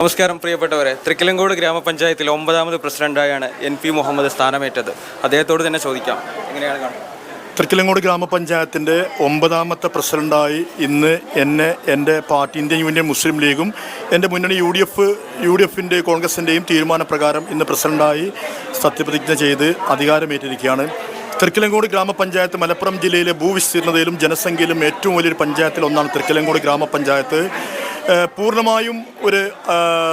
നമസ്കാരം പ്രിയപ്പെട്ടവരെ. തൃക്കലങ്കോട് ഗ്രാമപഞ്ചായത്തിൽ 9ാമത് പ്രസിഡന്റായാണ് NP മുഹമ്മദ് സ്ഥാനമേറ്റത്. അദ്ദേഹത്തോട് തന്നെ ചോദിക്കാം, എങ്ങനെയാണ് കാണുന്നത്? തൃക്കലങ്കോട് ഗ്രാമപഞ്ചായത്തിൻ്റെ 9ാമത്തെ പ്രസിഡന്റായി ഇന്ന് എൻ്റെ പാർട്ടി ഇന്ത്യൻ യൂണിയൻ മുസ്ലിം ലീഗും എൻ്റെ മുന്നണി യു ഡി എഫിൻ്റെ കോൺഗ്രസിൻ്റെയും തീരുമാനപ്രകാരം ഇന്ന് പ്രസിഡന്റായി സത്യപ്രതിജ്ഞ ചെയ്ത് അധികാരമേറ്റിരിക്കുകയാണ്. തൃക്കലങ്കോട് ഗ്രാമപഞ്ചായത്ത് മലപ്പുറം ജില്ലയിലെ ഭൂവിസ്തീർണതയിലും ജനസംഖ്യയിലും ഏറ്റവും വലിയൊരു പഞ്ചായത്തിൽ ഒന്നാണ് തൃക്കലങ്കോട് ഗ്രാമപഞ്ചായത്ത്. പൂർണ്ണമായും ഒരു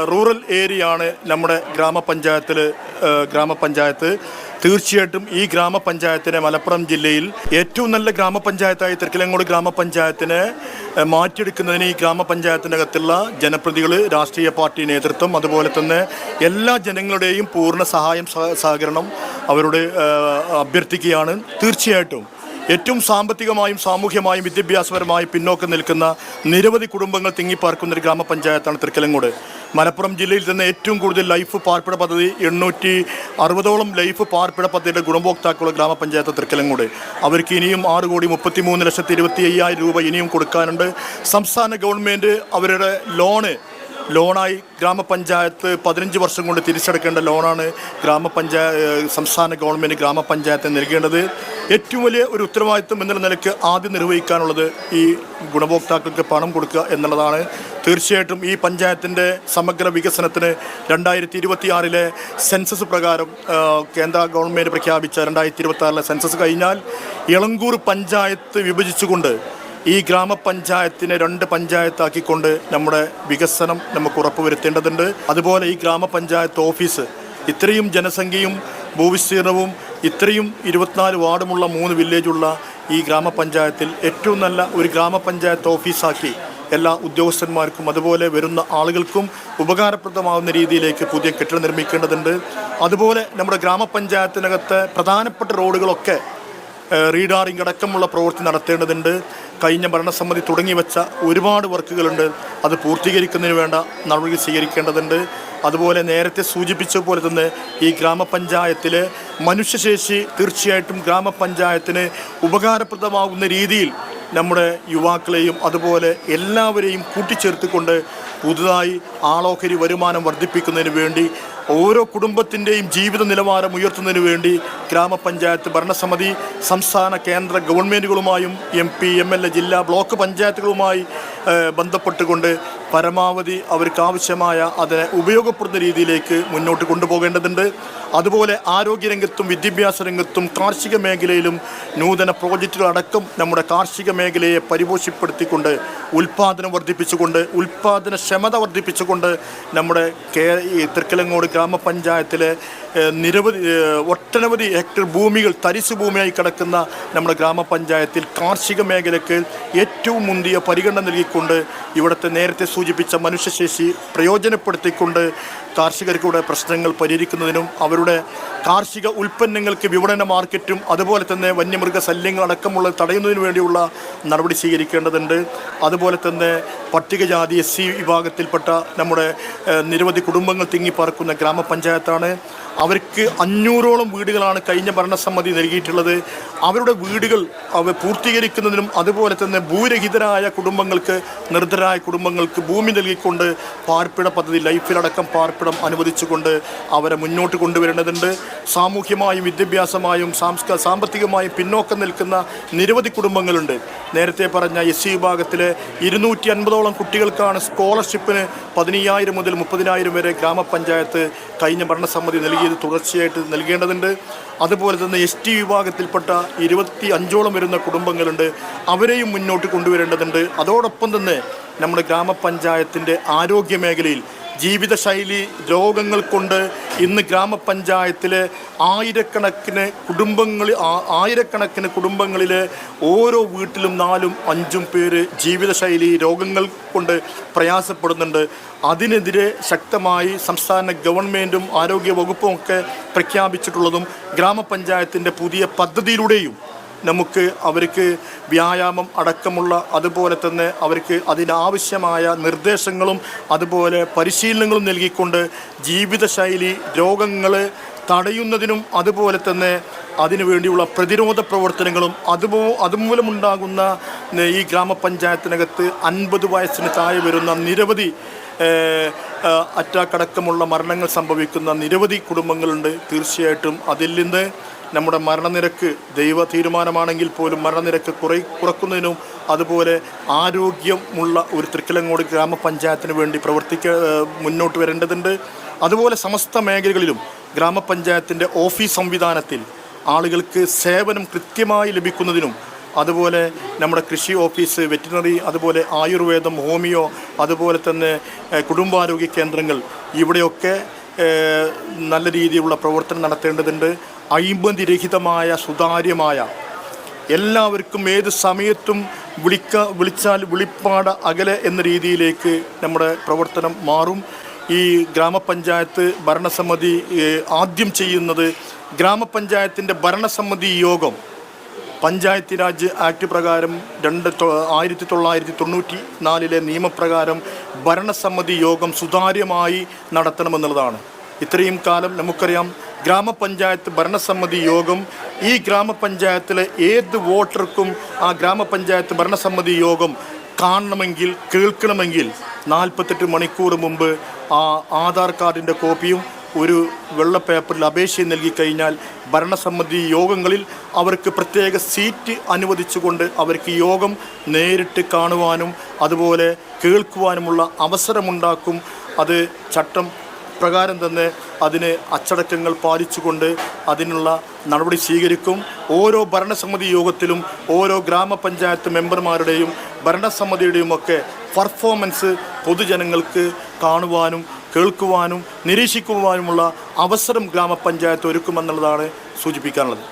റൂറൽ ഏരിയയാണ് നമ്മുടെ ഗ്രാമപഞ്ചായത്ത്. തീർച്ചയായിട്ടും ഈ ഗ്രാമപഞ്ചായത്തിനെ മലപ്പുറം ജില്ലയിൽ ഏറ്റവും നല്ല ഗ്രാമപഞ്ചായത്തായി തൃക്കലങ്കോട് ഗ്രാമപഞ്ചായത്തിനെ മാറ്റിയെടുക്കുന്നതിന് ഈ ഗ്രാമപഞ്ചായത്തിൻ്റെ അകത്തുള്ള ജനപ്രതിനിധികൾ, രാഷ്ട്രീയ പാർട്ടി നേതൃത്വം, അതുപോലെ തന്നെ എല്ലാ ജനങ്ങളുടെയും പൂർണ്ണ സഹകരണം അവരോട് അഭ്യർത്ഥിക്കുകയാണ്. തീർച്ചയായിട്ടും ഏറ്റവും സാമ്പത്തികമായും സാമൂഹ്യമായും വിദ്യാഭ്യാസപരമായും പിന്നോക്കം നിൽക്കുന്ന നിരവധി കുടുംബങ്ങൾ തിങ്ങിപ്പാർക്കുന്ന ഒരു ഗ്രാമപഞ്ചായത്താണ് തൃക്കലങ്കോട്. മലപ്പുറം ജില്ലയിൽ തന്നെ ഏറ്റവും കൂടുതൽ ലൈഫ് പാർപ്പിട പദ്ധതി 860ഓളം ലൈഫ് പാർപ്പിട പദ്ധതിയുടെ ഗുണഭോക്താക്കളുള്ള ഗ്രാമപഞ്ചായത്ത് തൃക്കലങ്കോട്. അവർക്ക് ഇനിയും 6,33,25,000 രൂപ ഇനിയും കൊടുക്കാനുണ്ട്. സംസ്ഥാന ഗവൺമെൻറ് അവരുടെ ലോണായി ഗ്രാമപഞ്ചായത്ത് 15 വർഷം കൊണ്ട് തിരിച്ചടക്കേണ്ട ലോണാണ് സംസ്ഥാന ഗവൺമെൻറ് ഗ്രാമപഞ്ചായത്തിന് നൽകേണ്ടത്. ഏറ്റവും വലിയ ഒരു ഉത്തരവാദിത്വം എന്നുള്ള നിലയ്ക്ക് ആദ്യം നിർവഹിക്കാനുള്ളത് ഈ ഗുണഭോക്താക്കൾക്ക് പണം കൊടുക്കുക എന്നുള്ളതാണ്. തീർച്ചയായിട്ടും ഈ പഞ്ചായത്തിൻ്റെ സമഗ്ര വികസനത്തിന് 2026 സെൻസസ് പ്രകാരം കേന്ദ്ര ഗവൺമെൻറ് പ്രഖ്യാപിച്ച 2026 സെൻസസ് കഴിഞ്ഞാൽ ഇളങ്കൂർ പഞ്ചായത്ത് വിഭജിച്ചുകൊണ്ട് ഈ ഗ്രാമപഞ്ചായത്തിനെ 2 പഞ്ചായത്താക്കിക്കൊണ്ട് നമ്മുടെ വികസനം നമുക്ക് ഉറപ്പുവരുത്തേണ്ടതുണ്ട്. അതുപോലെ ഈ ഗ്രാമപഞ്ചായത്ത് ഓഫീസ് ഇത്രയും ജനസംഖ്യയും ഭൂവിസ്തീർണവും ഇത്രയും 24 വാർഡുമുള്ള 3 വില്ലേജുള്ള ഈ ഗ്രാമപഞ്ചായത്തിൽ ഏറ്റവും നല്ല ഒരു ഗ്രാമപഞ്ചായത്ത് ഓഫീസാക്കി എല്ലാ ഉദ്യോഗസ്ഥന്മാർക്കും അതുപോലെ വരുന്ന ആളുകൾക്കും ഉപകാരപ്രദമാകുന്ന രീതിയിലേക്ക് പുതിയ കെട്ടിടം നിർമ്മിക്കേണ്ടതുണ്ട്. അതുപോലെ നമ്മുടെ ഗ്രാമപഞ്ചായത്തിനകത്തെ പ്രധാനപ്പെട്ട റോഡുകളൊക്കെ റീഡാറിംഗ് അടക്കമുള്ള പ്രവൃത്തി നടത്തേണ്ടതുണ്ട്. കഴിഞ്ഞ ഭരണസമിതി തുടങ്ങി വെച്ച ഒരുപാട് വർക്കുകളുണ്ട്, അത് പൂർത്തീകരിക്കുന്നതിന് വേണ്ട നടപടി സ്വീകരിക്കേണ്ടതുണ്ട്. അതുപോലെ നേരത്തെ സൂചിപ്പിച്ച പോലെ തന്നെ ഈ ഗ്രാമപഞ്ചായത്തിലെ മനുഷ്യശേഷി തീർച്ചയായിട്ടും ഗ്രാമപഞ്ചായത്തിന് ഉപകാരപ്രദമാകുന്ന രീതിയിൽ നമ്മുടെ യുവാക്കളെയും അതുപോലെ എല്ലാവരെയും കൂട്ടിച്ചേർത്തുകൊണ്ട് പുതുതായി ആളോഹരി വരുമാനം വർദ്ധിപ്പിക്കുന്നതിന് വേണ്ടി ഓരോ കുടുംബത്തിൻ്റെയും ജീവിത നിലവാരം ഉയർത്തുന്നതിന് വേണ്ടി ഗ്രാമപഞ്ചായത്ത് ഭരണസമിതി സംസ്ഥാന കേന്ദ്ര ഗവൺമെൻറ്റുകളുമായും MP MLA ജില്ലാ ബ്ലോക്ക് പഞ്ചായത്തുകളുമായി ബന്ധപ്പെട്ടുകൊണ്ട് പരമാവധി അവർക്ക് ആവശ്യമായ അതിനെ ഉപയോഗപ്പെടുന്ന രീതിയിലേക്ക് മുന്നോട്ട് കൊണ്ടുപോകേണ്ടതുണ്ട്. അതുപോലെ ആരോഗ്യരംഗത്തും വിദ്യാഭ്യാസ രംഗത്തും കാർഷിക മേഖലയിലും നൂതന പ്രോജക്റ്റുകളടക്കം നമ്മുടെ കാർഷിക മേഖലയെ പരിപോഷിപ്പെടുത്തിക്കൊണ്ട് ഉൽപ്പാദനം വർദ്ധിപ്പിച്ചുകൊണ്ട് ഉൽപ്പാദനക്ഷമത വർദ്ധിപ്പിച്ചുകൊണ്ട് നമ്മുടെ തൃക്കലങ്ങോട് ഗ്രാമപഞ്ചായത്തിലെ ഒട്ടനവധി ഹെക്ടർ ഭൂമികൾ തരിശു ഭൂമിയായി കിടക്കുന്ന നമ്മുടെ ഗ്രാമപഞ്ചായത്തിൽ കാർഷിക മേഖലയ്ക്ക് ഏറ്റവും മുന്തിയ പരിഗണന നൽകിക്കൊണ്ട് ഇവിടുത്തെ നേരത്തെ സൂചിപ്പിച്ച മനുഷ്യശേഷി പ്രയോജനപ്പെടുത്തിക്കൊണ്ട് കാർഷികർക്കുടെ പ്രശ്നങ്ങൾ പരിഹരിക്കുന്നതിനും അവരുടെ കാർഷിക ഉൽപ്പന്നങ്ങൾക്ക് വിപണന മാർക്കറ്റും അതുപോലെ തന്നെ വന്യമൃഗ ശല്യങ്ങളടക്കമുള്ള തടയുന്നതിന് വേണ്ടിയുള്ള നടപടി സ്വീകരിക്കേണ്ടതുണ്ട്. അതുപോലെ തന്നെ പട്ടികജാതി SC വിഭാഗത്തിൽപ്പെട്ട നമ്മുടെ നിരവധി കുടുംബങ്ങൾ തിങ്ങിപ്പാർക്കുന്ന ഗ്രാമപഞ്ചായത്താണ്. അവർക്ക് 500ഓളം വീടുകളാണ് കഴിഞ്ഞ ഭരണസമിതി നൽകിയിട്ടുള്ളത്. അവരുടെ വീടുകൾ പൂർത്തീകരിക്കുന്നതിനും അതുപോലെ തന്നെ ഭൂരഹിതരായ കുടുംബങ്ങൾക്ക്, നിർദ്ധരായ കുടുംബങ്ങൾക്ക് ഭൂമി നൽകിക്കൊണ്ട് പാർപ്പിട പദ്ധതി ലൈഫിലടക്കം പാർപ്പിടം അനുവദിച്ചുകൊണ്ട് അവരെ മുന്നോട്ട് കൊണ്ടുവരേണ്ടതുണ്ട്. സാമൂഹ്യമായും വിദ്യാഭ്യാസമായും സാമ്പത്തികമായും പിന്നോക്കം നിൽക്കുന്ന നിരവധി കുടുംബങ്ങളുണ്ട്. നേരത്തെ പറഞ്ഞ SC വിഭാഗത്തിലെ 250ഓളം കുട്ടികൾക്കാണ് സ്കോളർഷിപ്പിന് 15,000 മുതൽ 30,000 വരെ ഗ്രാമപഞ്ചായത്ത് കഴിഞ്ഞ ഭരണസമിതി നൽകിയത് തുടർച്ചയായിട്ട് നൽകേണ്ടതുണ്ട്. അതുപോലെ തന്നെ ST വിഭാഗത്തിൽപ്പെട്ട 25ഓളം വരുന്ന കുടുംബങ്ങളുണ്ട്, അവരെയും മുന്നോട്ട് കൊണ്ടുവരേണ്ടതുണ്ട്. അതോടൊപ്പം തന്നെ നമ്മുടെ ഗ്രാമപഞ്ചായത്തിൻ്റെ ആരോഗ്യ മേഖലയിൽ ജീവിതശൈലി രോഗങ്ങൾ കൊണ്ട് ഇന്ന് ഗ്രാമപഞ്ചായത്തിലെ ആയിരക്കണക്കിന് കുടുംബങ്ങളിലെ ഓരോ വീട്ടിലും 4ഉം 5ഉം പേര് ജീവിതശൈലി രോഗങ്ങൾ കൊണ്ട് പ്രയാസപ്പെടുന്നുണ്ട്. അതിനെതിരെ ശക്തമായി സംസ്ഥാന ഗവൺമെൻറ്റും ആരോഗ്യ വകുപ്പും ഒക്കെ പ്രഖ്യാപിച്ചിട്ടുള്ളതും ഗ്രാമപഞ്ചായത്തിൻ്റെ പുതിയ പദ്ധതിയിലൂടെയും നമുക്ക് അവർക്ക് വ്യായാമം അടക്കമുള്ള അതുപോലെ തന്നെ അവർക്ക് അതിനാവശ്യമായ നിർദ്ദേശങ്ങളും അതുപോലെ പരിശീലനങ്ങളും നൽകിക്കൊണ്ട് ജീവിതശൈലി രോഗങ്ങൾ തടയുന്നതിനും അതുപോലെ തന്നെ അതിനുവേണ്ടിയുള്ള പ്രതിരോധ പ്രവർത്തനങ്ങളും അതുമൂലമുണ്ടാകുന്ന ഈ ഗ്രാമപഞ്ചായത്തിനകത്ത് 50 വയസ്സിന് താഴെ വരുന്ന നിരവധി അറ്റാക്ക് അടക്കമുള്ള മരണങ്ങൾ സംഭവിക്കുന്ന നിരവധി കുടുംബങ്ങളുണ്ട്. തീർച്ചയായിട്ടും അതിൽ നിന്ന് നമ്മുടെ മരണനിരക്ക് ദൈവ തീരുമാനമാണെങ്കിൽ പോലും മരണനിരക്ക് കുറക്കുന്നതിനും അതുപോലെ ആരോഗ്യമുള്ള ഒരു തൃക്കലങ്ങോട് ഗ്രാമപഞ്ചായത്തിന് വേണ്ടി മുന്നോട്ട് വരേണ്ടതുണ്ട്. അതുപോലെ സമസ്ത മേഖലകളിലും ഗ്രാമപഞ്ചായത്തിൻ്റെ ഓഫീസ് സംവിധാനത്തിൽ ആളുകൾക്ക് സേവനം കൃത്യമായി ലഭിക്കുന്നതിനും അതുപോലെ നമ്മുടെ കൃഷി ഓഫീസ്, വെറ്റിനറി, അതുപോലെ ആയുർവേദം, ഹോമിയോ, അതുപോലെ തന്നെ കുടുംബാരോഗ്യ കേന്ദ്രങ്ങൾ ഇവിടെയൊക്കെ നല്ല രീതിയിലുള്ള പ്രവർത്തനം നടത്തേണ്ടതുണ്ട്. അഴിമതിരഹിതമായ സുതാര്യമായ എല്ലാവർക്കും ഏത് സമയത്തും വിളിച്ചാൽ വിളിപ്പാട് അകലെ എന്ന രീതിയിലേക്ക് നമ്മുടെ പ്രവർത്തനം മാറും. ഈ ഗ്രാമപഞ്ചായത്ത് ഭരണസമിതി ആദ്യം ചെയ്യുന്നത് ഗ്രാമപഞ്ചായത്തിൻ്റെ ഭരണസമിതി യോഗം പഞ്ചായത്ത് രാജ് ആക്ട് പ്രകാരം 1994 നിയമപ്രകാരം ഭരണസമിതി യോഗം സുതാര്യമായി നടത്തണമെന്നുള്ളതാണ്. ഇത്രയും കാലം നമുക്കറിയാം ഗ്രാമപഞ്ചായത്ത് ഭരണസമിതി യോഗം ഈ ഗ്രാമപഞ്ചായത്തിലെ ഏത് വോട്ടർക്കും ആ ഗ്രാമപഞ്ചായത്ത് ഭരണസമിതി യോഗം കാണണമെങ്കിൽ കേൾക്കണമെങ്കിൽ 48 മണിക്കൂർ മുമ്പ് ആ ആധാർ കാർഡിൻ്റെ കോപ്പിയും ഒരു വെള്ള പേപ്പറിൽ അപേക്ഷയും നൽകിക്കഴിഞ്ഞാൽ ഭരണസമിതി യോഗങ്ങളിൽ അവർക്ക് പ്രത്യേക സീറ്റ് അനുവദിച്ചുകൊണ്ട് അവർക്ക് യോഗം നേരിട്ട് കാണുവാനും അതുപോലെ കേൾക്കുവാനുമുള്ള അവസരമുണ്ടാക്കും. അത് ചട്ടം പ്രകാരം തന്നെ അതിന് അച്ചടക്കങ്ങൾ പാലിച്ചുകൊണ്ട് അതിനുള്ള നടപടി സ്വീകരിക്കും. ഓരോ ഭരണസമിതി യോഗത്തിലും ഓരോ ഗ്രാമപഞ്ചായത്ത് മെമ്പർമാരുടെയും ഭരണസമിതിയുടെയുമൊക്കെ പെർഫോമൻസ് പൊതുജനങ്ങൾക്ക് കാണുവാനും കേൾക്കുവാനും നിരീക്ഷിക്കുവാനുമുള്ള അവസരം ഗ്രാമപഞ്ചായത്ത് ഒരുക്കുമെന്നുള്ളതാണ് സൂചിപ്പിക്കാനുള്ളത്.